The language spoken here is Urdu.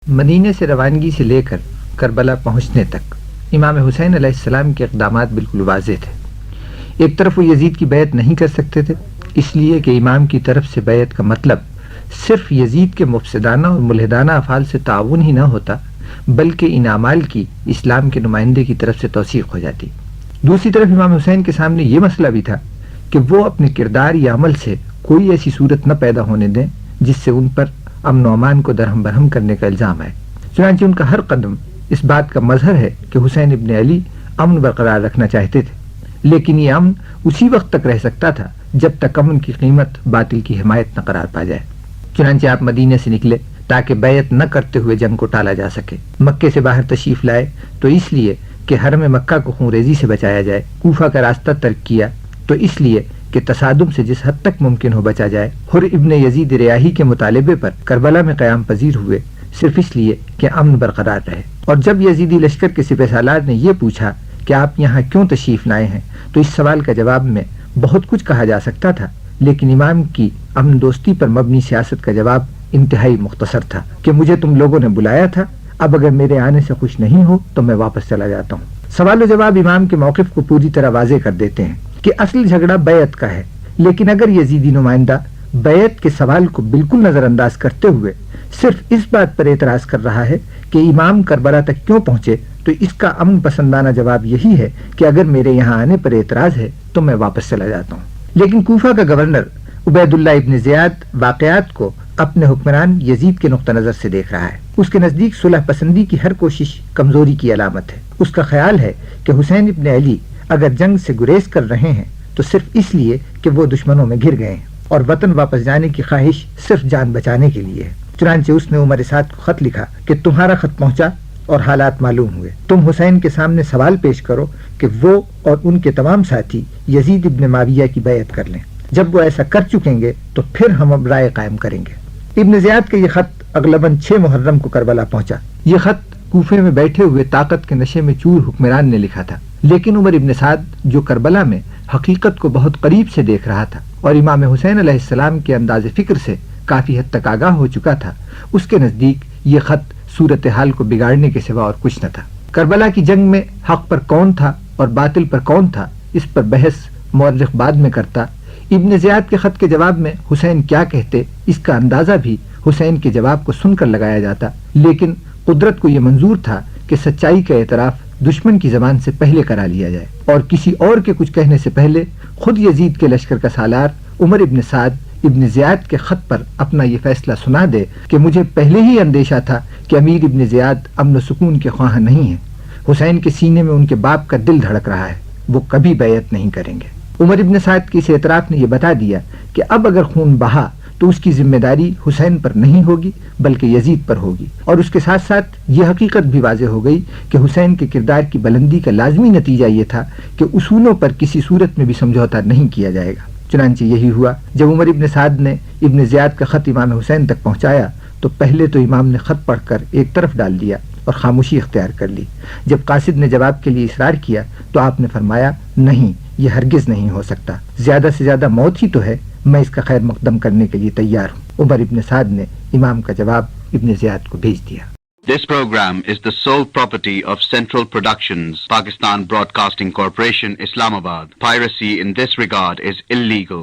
مدینے سے روانگی سے لے کر کربلا پہنچنے تک امام حسین علیہ السلام کے اقدامات بالکل واضح تھے۔ ایک طرف وہ یزید کی بیعت نہیں کر سکتے تھے، اس لیے کہ امام کی طرف سے بیعت کا مطلب صرف یزید کے مفسدانہ اور ملحدانہ افعال سے تعاون ہی نہ ہوتا، بلکہ ان اعمال کی اسلام کے نمائندے کی طرف سے توثیق ہو جاتی۔ دوسری طرف امام حسین کے سامنے یہ مسئلہ بھی تھا کہ وہ اپنے کردار یا عمل سے کوئی ایسی صورت نہ پیدا ہونے دیں جس سے ان پر امن و امان کو درہم برہم کرنے کا الزام ہے۔ چنانچہ ان کا ہر قدم اس بات کا مظہر ہے کہ حسین ابن علی امن برقرار رکھنا چاہتے تھے، لیکن یہ امن اسی وقت تک رہ سکتا تھا جب تک امن کی قیمت باطل کی حمایت نہ قرار پا جائے۔ چنانچہ آپ مدینے سے نکلے تاکہ بیعت نہ کرتے ہوئے جنگ کو ٹالا جا سکے۔ مکے سے باہر تشریف لائے تو اس لیے کہ حرم مکہ کو خونریزی سے بچایا جائے۔ کوفہ کا راستہ ترک کیا تو اس لیے کہ تصادم سے جس حد تک ممکن ہو بچا جائے۔ حر ابن یزید ریاحی کے مطالبے پر کربلا میں قیام پذیر ہوئے، صرف اس لیے کہ امن برقرار رہے۔ اور جب یزیدی لشکر کے سپہ سالار نے یہ پوچھا کہ آپ یہاں کیوں تشریف لائے ہیں، تو اس سوال کا جواب میں بہت کچھ کہا جا سکتا تھا، لیکن امام کی امن دوستی پر مبنی سیاست کا جواب انتہائی مختصر تھا کہ مجھے تم لوگوں نے بلایا تھا، اب اگر میرے آنے سے خوش نہیں ہو تو میں واپس چلا جاتا ہوں۔ سوال و جواب امام کے موقف کو پوری طرح واضح کر دیتے ہیں کہ اصل جھگڑا بیعت کا ہے، لیکن اگر یزیدی نمائندہ بیعت کے سوال کو بالکل نظر انداز کرتے ہوئے صرف اس بات پر اعتراض کر رہا ہے کہ امام کربلا تک کیوں پہنچے، تو اس کا امن پسندانہ جواب یہی ہے کہ اگر میرے یہاں آنے پر اعتراض ہے تو میں واپس چلا جاتا ہوں۔ لیکن کوفہ کا گورنر عبید اللہ ابن زیاد واقعات کو اپنے حکمران یزید کے نقطہ نظر سے دیکھ رہا ہے۔ اس کے نزدیک صلح پسندی کی ہر کوشش کمزوری کی علامت ہے۔ اس کا خیال ہے کہ حسین ابن علی اگر جنگ سے گریز کر رہے ہیں تو صرف اس لیے کہ وہ دشمنوں میں گھر گئے ہیں، اور وطن واپس جانے کی خواہش صرف جان بچانے کے لیے ہے۔ چنانچہ اس نے عمر سعد کو خط لکھا کہ تمہارا خط پہنچا اور حالات معلوم ہوئے، تم حسین کے سامنے سوال پیش کرو کہ وہ اور ان کے تمام ساتھی یزید ابن معاویہ کی بیعت کر لیں۔ جب وہ ایسا کر چکیں گے تو پھر ہم اب رائے قائم کریں گے۔ ابن زیاد کا یہ خط اغلباً 6 محرم کو کربلا پہنچا۔ یہ خط کوفے میں بیٹھے ہوئے طاقت کے نشے میں چور حکمران نے لکھا تھا، لیکن عمر ابن سعد جو کربلا میں حقیقت کو بہت قریب سے دیکھ رہا تھا اور امام حسین علیہ السلام کے انداز فکر سے کافی حد تک آگاہ ہو چکا تھا، اس کے نزدیک یہ خط صورتحال کو بگاڑنے کے سوا اور کچھ نہ تھا۔ کربلا کی جنگ میں حق پر کون تھا اور باطل پر کون تھا، اس پر بحث مورخ بعد میں کرتا۔ ابن زیاد کے خط کے جواب میں حسین کیا کہتے، اس کا اندازہ بھی حسین کے جواب کو سن کر لگایا جاتا، لیکن قدرت کو یہ منظور تھا کہ سچائی کا اعتراف دشمن کی زبان سے پہلے کرا لیا جائے، اور کسی اور کے کچھ کہنے سے پہلے خود یزید کے لشکر کا سالار عمر ابن سعد ابن زیاد کے خط پر اپنا یہ فیصلہ سنا دے کہ مجھے پہلے ہی اندیشہ تھا کہ امیر ابن زیاد امن و سکون کے خواہاں نہیں ہیں، حسین کے سینے میں ان کے باپ کا دل دھڑک رہا ہے، وہ کبھی بیعت نہیں کریں گے۔ عمر ابن سعد کے اس اعتراف نے یہ بتا دیا کہ اب اگر خون بہا تو اس کی ذمہ داری حسین پر نہیں ہوگی بلکہ یزید پر ہوگی، اور اس کے ساتھ ساتھ یہ حقیقت بھی واضح ہو گئی کہ حسین کے کردار کی بلندی کا لازمی نتیجہ یہ تھا کہ اصولوں پر کسی صورت میں بھی سمجھوتا نہیں کیا جائے گا۔ چنانچہ یہی ہوا۔ جب عمر ابن سعد نے ابن زیاد کا خط امام حسین تک پہنچایا تو پہلے تو امام نے خط پڑھ کر ایک طرف ڈال دیا اور خاموشی اختیار کر لی۔ جب قاصد نے جواب کے لیے اصرار کیا تو آپ نے فرمایا، نہیں، یہ ہرگز نہیں ہو سکتا، زیادہ سے زیادہ موت ہی تو ہے، میں اس کا خیر مقدم کرنے کے لیے تیار ہوں۔ عمر ابن سعد نے امام کا جواب ابن زیاد کو بھیج دیا۔ This program is the sole property of Central Productions, Pakistan Broadcasting Corporation, Islamabad. Piracy in this regard is illegal.